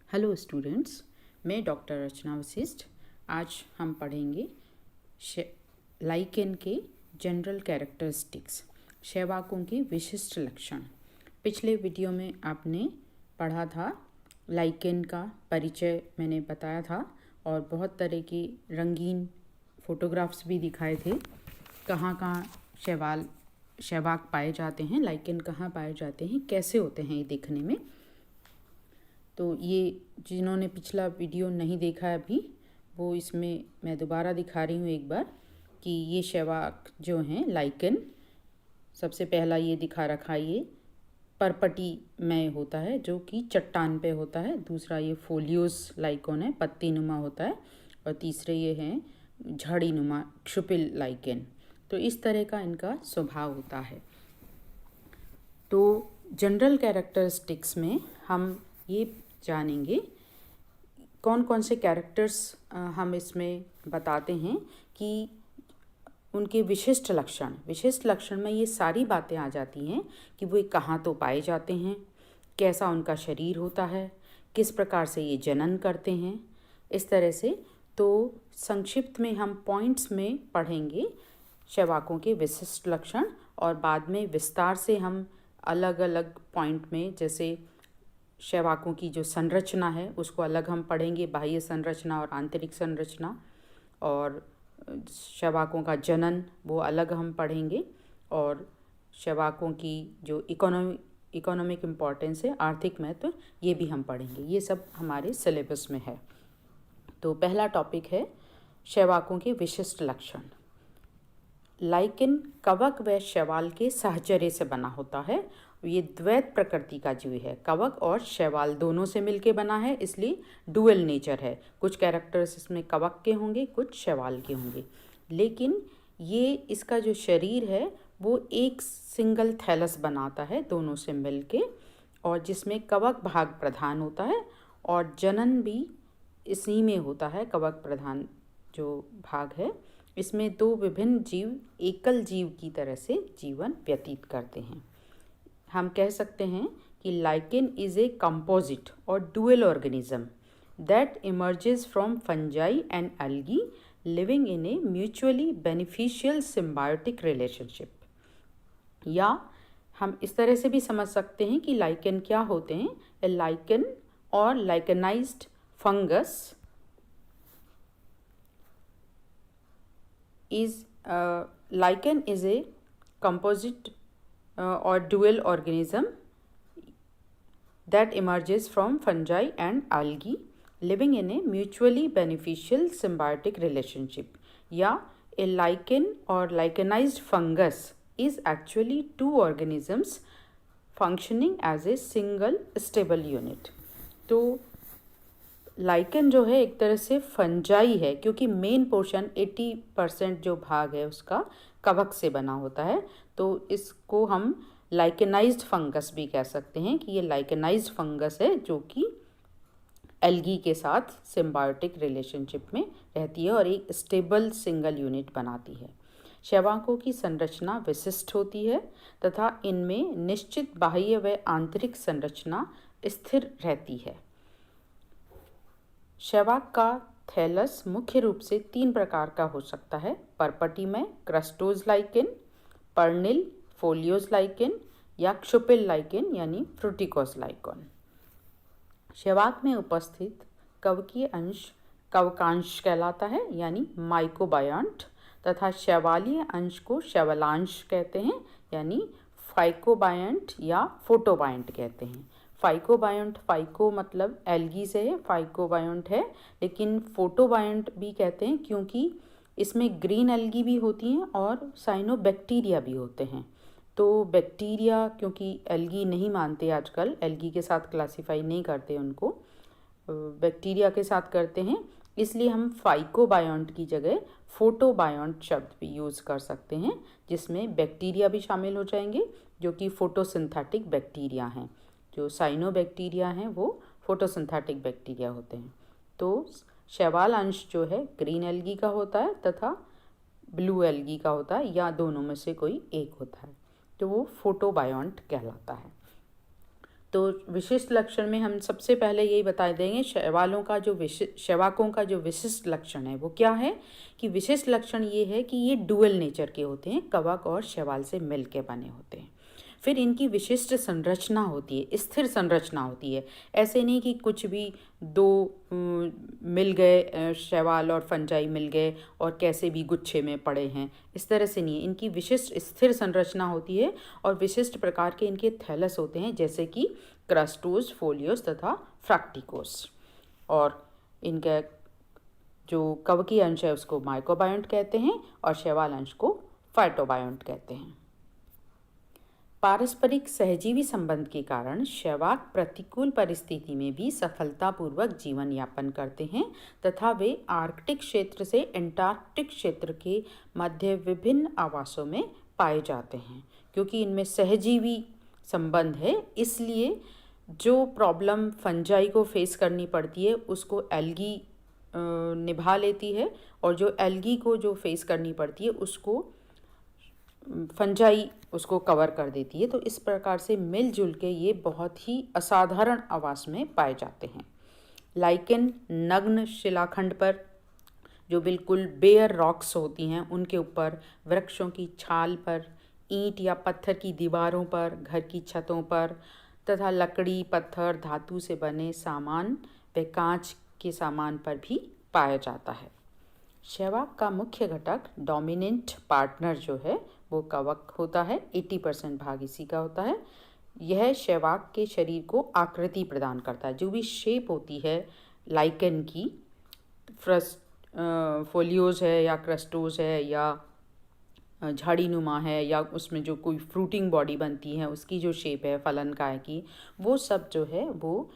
Hello students, मैं doctor रचना वशिष्ठ। आज हम पढ़ेंगे लाइकेन के जनरल कैरेक्टरिस्टिक्स, शैवाकों के विशिष्ट लक्षण। पिछले वीडियो में आपने पढ़ा था लाइकेन का परिचय, मैंने बताया था और बहुत तरह की रंगीन फोटोग्राफ्स भी दिखाए थे। कहाँ कहाँ शैवाक पाए जाते हैं, लाइकेन कहाँ पाए जाते हैं, कैसे होते हैं ये देखने में। तो ये जिन्होंने पिछला वीडियो नहीं देखा है अभी, वो इसमें मैं दोबारा दिखा रही हूँ एक बार कि ये शैवाक जो हैं लाइकेन, सबसे पहला ये दिखा रखा है, ये परपटी में होता है जो कि चट्टान पे होता है। दूसरा ये फोलियोस लाइकोन है, पत्ती नुमा होता है। और तीसरे ये हैं झड़ी नुमा क्षुपिल लाइकेन। तो इस तरह का इनका स्वभाव होता है। तो जनरल कैरेक्टरिस्टिक्स में हम ये जानेंगे कौन कौन से कैरेक्टर्स हम इसमें बताते हैं कि उनके विशिष्ट लक्षण में ये सारी बातें आ जाती हैं कि वो कहाँ तो पाए जाते हैं, कैसा उनका शरीर होता है, किस प्रकार से ये जनन करते हैं, इस तरह से। तो संक्षिप्त में हम पॉइंट्स में पढ़ेंगे शैवाकों के विशिष्ट लक्षण, और बाद में विस्तार से हम अलग अलग पॉइंट में, जैसे शैवाकों की जो संरचना है उसको अलग हम पढ़ेंगे, बाह्य संरचना और आंतरिक संरचना, और शैवाकों का जनन वो अलग हम पढ़ेंगे, और शैवाकों की जो इकोनॉमिक इम्पोर्टेंस है, आर्थिक महत्व, ये भी हम पढ़ेंगे। ये सब हमारे सिलेबस में है। तो पहला टॉपिक है शैवाकों के विशिष्ट लक्षण। लाइकेन कवक व शैवाल के साहचर्य से बना होता है। ये द्वैत प्रकृति का जीव है, कवक और शैवाल दोनों से मिलके बना है, इसलिए डुअल नेचर है। कुछ कैरेक्टर्स इसमें कवक के होंगे, कुछ शैवाल के होंगे, लेकिन ये इसका जो शरीर है वो एक सिंगल थैलस बनाता है दोनों से मिलके, और जिसमें कवक भाग प्रधान होता है और जनन भी इसी में होता है। कवक प्रधान जो भाग है, इसमें दो विभिन्न जीव एकल जीव की तरह से जीवन व्यतीत करते हैं। हम कह सकते हैं कि लाइकेन इज ए कंपोजिट और dual organism that emerges from fungi and algae living in A mutually beneficial symbiotic relationship. या हम इस तरह से भी समझ सकते हैं कि लाइकेन क्या होते हैं। ए लाइकेन और लाइकेनाइज्ड fungus lichen is a composite or dual organism that emerges from fungi and algae living in a mutually beneficial symbiotic relationship. या a lichen or lichenized fungus is actually two organisms functioning as a single stable unit. तो lichen जो है एक तरह से fungi है, क्योंकि main portion 80% जो भाग है उसका कवक से बना होता है। तो इसको हम लाइकेनाइज्ड फंगस भी कह सकते हैं कि ये लाइकेनाइज्ड फंगस है जो कि एल्गी के साथ सिम्बायोटिक रिलेशनशिप में रहती है और एक स्टेबल सिंगल यूनिट बनाती है। शैवाकों की संरचना विशिष्ट होती है तथा इनमें निश्चित बाह्य व आंतरिक संरचना स्थिर रहती है। शैवाक का थैलस मुख्य रूप से 3 प्रकार का हो सकता है: परपटी में क्रस्टोज लाइकेन, पर्निल फोलियोज लाइकेन, या क्षुपिल लाइकेन यानी फ्रूटिकोस लाइकोन। शैवाक में उपस्थित कवकीय अंश कवकांश कहलाता है यानी माइकोबायंट, तथा शैवालीय अंश को शैवलांश कहते हैं यानी फाइकोबायंट या फोटोबायंट कहते हैं। फाइकोबायंट, फाइको मतलब एल्गी से है, फाइकोबायंट है, लेकिन फोटोबायंट भी कहते हैं क्योंकि इसमें ग्रीन एल्गी भी होती हैं और साइनोबैक्टीरिया भी होते हैं। तो बैक्टीरिया, क्योंकि एल्गी नहीं मानते आजकल, एल्गी के साथ क्लासीफाई नहीं करते उनको, बैक्टीरिया के साथ करते हैं, इसलिए हम फाइकोबायंट की जगह फोटोबायंट शब्द भी यूज़ कर सकते हैं, जिसमें बैक्टीरिया भी शामिल हो जाएंगे जो कि फोटोसिंथेटिक बैक्टीरिया हैं। जो साइनोबैक्टीरिया हैं वो फोटोसिंथेटिक बैक्टीरिया होते हैं। तो शैवाल अंश जो है ग्रीन एल्गी का होता है तथा ब्लू एल्गी का होता है, या दोनों में से कोई एक होता है, तो वो फोटोबायंट कहलाता है। तो विशिष्ट लक्षण में हम सबसे पहले यही बता देंगे शैवालों का जो शैवाकों का जो विशिष्ट लक्षण है वो क्या है कि विशिष्ट लक्षण ये है कि ये डुअल नेचर के होते हैं, कवक और शैवाल से मिल के बने होते हैं। फिर इनकी विशिष्ट संरचना होती है, स्थिर संरचना होती है। ऐसे नहीं कि कुछ भी दो मिल गए, शैवाल और फंजाई मिल गए और कैसे भी गुच्छे में पड़े हैं, इस तरह से नहीं है। इनकी विशिष्ट स्थिर संरचना होती है और विशिष्ट प्रकार के इनके थैलस होते हैं, जैसे कि क्रस्टोस, फोलियोस तथा फ्रैक्टिकोस। और इनका जो कवकीय अंश है उसको माइक्रोबायोन्ट कहते हैं और शैवाल अंश को फाइटोबायोन्ट कहते हैं। पारस्परिक सहजीवी संबंध के कारण शैवाक प्रतिकूल परिस्थिति में भी सफलतापूर्वक जीवन यापन करते हैं तथा वे आर्कटिक क्षेत्र से एंटार्कटिक क्षेत्र के मध्य विभिन्न आवासों में पाए जाते हैं। क्योंकि इनमें सहजीवी संबंध है, इसलिए जो प्रॉब्लम फंजाई को फेस करनी पड़ती है उसको एल्गी निभा लेती है, और जो एल्गी को जो फेस करनी पड़ती है उसको फंजाई उसको कवर कर देती है। तो इस प्रकार से मिलजुल के ये बहुत ही असाधारण आवास में पाए जाते हैं। लाइकेन नग्न शिलाखंड पर जो बिल्कुल बेयर रॉक्स होती हैं उनके ऊपर, वृक्षों की छाल पर, ईंट या पत्थर की दीवारों पर, घर की छतों पर तथा लकड़ी, पत्थर, धातु से बने सामान व कांच के सामान पर भी पाया जाता है। शैवाक का मुख्य घटक डोमिनेंट पार्टनर जो है वो कवक होता है। 80% भाग इसी का होता है। यह शैवाक के शरीर को आकृति प्रदान करता है। जो भी शेप होती है लाइकेन की, फोलियोज है या क्रस्टोज है या झाड़ी नुमा है या उसमें जो कोई फ्रूटिंग बॉडी बनती है उसकी जो शेप है फलनकाय की, वो सब जो है वो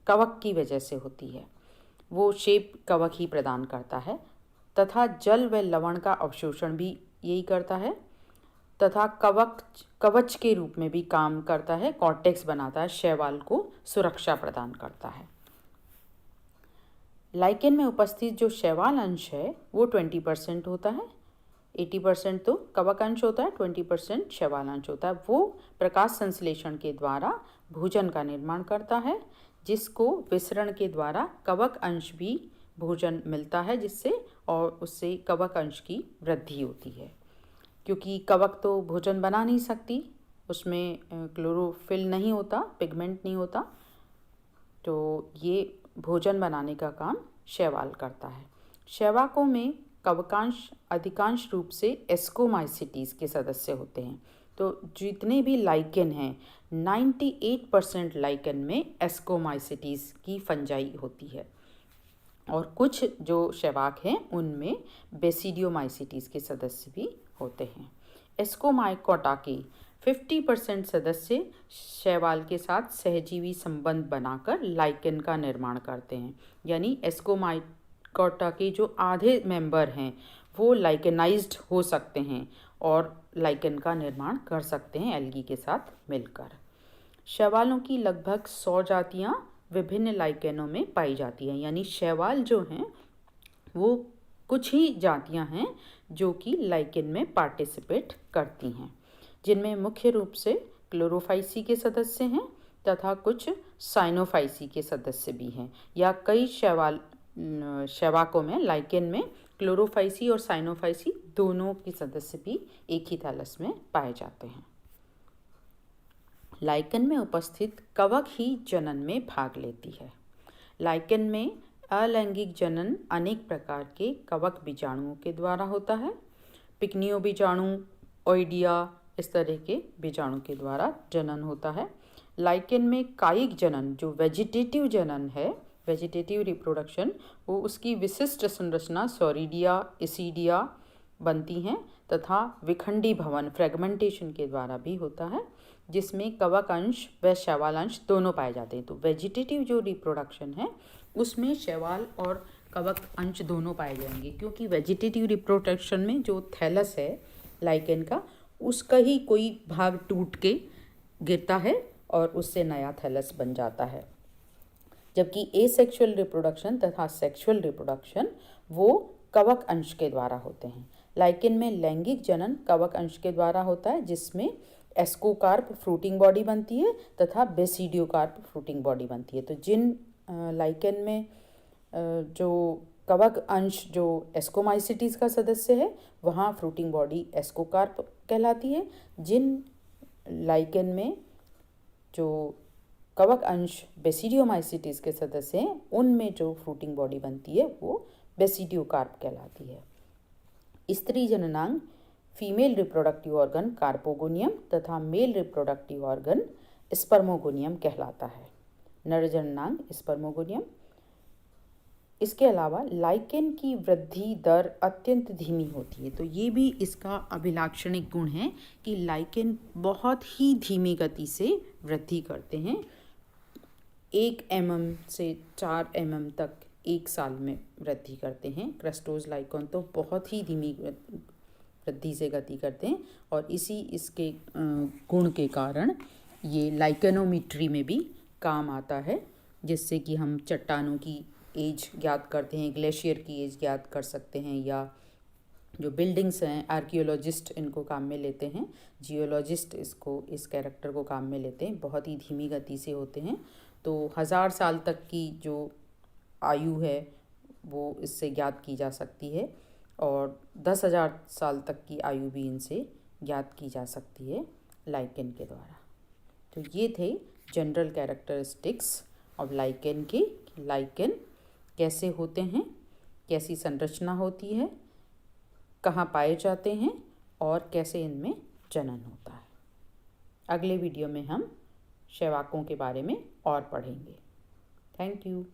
कवक की वजह से होती है। वो शेप कवक ही प्रदान करता है तथा जल व लवण का अवशोषण भी यही करता है तथा कवच के रूप में भी काम करता है, कॉर्टेक्स बनाता है, शैवाल को सुरक्षा प्रदान करता है। लाइकेन में उपस्थित जो शैवाल अंश है वो 20% होता है। 80% तो कवक अंश होता है, 20% शैवाल अंश होता है। वो प्रकाश संश्लेषण के द्वारा भोजन का निर्माण करता है, जिसको विसरण के द्वारा कवक अंश भी भोजन मिलता है, जिससे और उससे कवक अंश की वृद्धि होती है। क्योंकि कवक तो भोजन बना नहीं सकती, उसमें क्लोरोफिल नहीं होता, पिगमेंट नहीं होता, तो ये भोजन बनाने का काम शैवाल करता है। शैवाकों में कवकांश अधिकांश रूप से एस्कोमाइसिटीज के सदस्य होते हैं। तो जितने भी लाइकेन हैं 98% लाइकेन में एस्कोमाइसिटीज की फंजाई होती है, और कुछ जो शैवाक हैं उनमें बेसिडियोमाइसिटीज के सदस्य भी होते हैं। एस्कोमाइकोटा के 50% सदस्य शैवाल के साथ सहजीवी संबंध बनाकर लाइकेन का निर्माण करते हैं। यानी एस्कोमाइकोटा के जो आधे मेंबर हैं वो लाइकेनाइज्ड हो सकते हैं और लाइकेन का निर्माण कर सकते हैं एल्गी के साथ मिलकर। शैवालों की लगभग 100 जातियां विभिन्न लाइकेनों में पाई जाती हैं। यानी शैवाल जो हैं वो कुछ ही जातियां हैं जो कि लाइकेन में पार्टिसिपेट करती हैं, जिनमें मुख्य रूप से क्लोरोफाइसी के सदस्य हैं तथा कुछ साइनोफाइसी के सदस्य भी हैं। या कई शैवाकों में लाइकेन में क्लोरोफाइसी और साइनोफाइसी दोनों के सदस्य भी एक ही थैलस में पाए जाते हैं। लाइकेन में उपस्थित कवक ही जनन में भाग लेती है। लाइकेन में अलैंगिक जनन अनेक प्रकार के कवक बीजाणुओं के द्वारा होता है। पिकनियो बीजाणु, ओइडिया, इस तरह के बीजाणु के द्वारा जनन होता है। लाइकेन में कायिक जनन जो वेजिटेटिव जनन है, वेजिटेटिव रिप्रोडक्शन, वो उसकी विशिष्ट संरचना सॉरिडिया, एसिडिया बनती हैं तथा विखंडी भवन फ्रेगमेंटेशन के द्वारा भी होता है, जिसमें कवक अंश व शैवाल अंश दोनों पाए जाते हैं। तो वेजिटेटिव जो रिप्रोडक्शन है उसमें शैवाल और कवक अंश दोनों पाए जाएंगे, क्योंकि वेजिटेटिव रिप्रोडक्शन में जो थैलस है लाइकेन का, उसका ही कोई भाग टूट के गिरता है और उससे नया थैलस बन जाता है। जबकि एसेक्सुअल रिप्रोडक्शन तथा सेक्सुअल रिप्रोडक्शन वो कवक अंश के द्वारा होते हैं। लाइकेन में लैंगिक जनन कवक अंश के द्वारा होता है, जिसमें एस्कोकार्प फ्रूटिंग बॉडी बनती है तथा बेसिडियोकार्प फ्रूटिंग बॉडी बनती है। तो जिन लाइकेन में जो कवक अंश जो एस्कोमाइसिटीज़ का सदस्य है वहाँ फ्रूटिंग बॉडी एस्कोकार्प कहलाती है। जिन लाइकेन में जो कवक अंश बेसिडियोमाइसिटीज़ के सदस्य हैं उनमें जो फ्रूटिंग बॉडी बनती है वो बेसिडियोकार्प कहलाती है। स्त्री जननांग फीमेल रिप्रोडक्टिव ऑर्गन कार्पोगोनियम तथा मेल रिप्रोडक्टिव ऑर्गन स्पर्मोगोनियम कहलाता है। नर जननांग स्पर्मोगोनियम। इसके अलावा लाइकेन की वृद्धि दर अत्यंत धीमी होती है। तो ये भी इसका अभिलाक्षणिक गुण है कि लाइकेन बहुत ही धीमी गति से वृद्धि करते हैं। 1 mm से 4 mm तक 1 साल में वृद्धि करते हैं। क्रस्टोज लाइकॉन तो बहुत ही धीमी वृद्धि से गति करते हैं और इसके गुण के कारण ये लाइकेनोमीट्री में भी काम आता है, जिससे कि हम चट्टानों की एज ज्ञात करते हैं, ग्लेशियर की एज ज्ञात कर सकते हैं, या जो बिल्डिंग्स हैं आर्कियोलॉजिस्ट इनको काम में लेते हैं, जियोलॉजिस्ट इस कैरेक्टर को काम में लेते हैं। बहुत ही धीमी गति से होते हैं। तो 1000 साल तक की जो आयु है वो इससे ज्ञात की जा सकती है और 10,000 साल तक की आयु भी इनसे ज्ञात की जा सकती है लाइकेन के द्वारा। तो ये थे जनरल कैरेक्टरिस्टिक्स ऑफ लाइकेन के। लाइकेन कैसे होते हैं, कैसी संरचना होती है, कहाँ पाए जाते हैं और कैसे इनमें जनन होता है। अगले वीडियो में हम शैवाकों के बारे में और पढ़ेंगे। Thank you.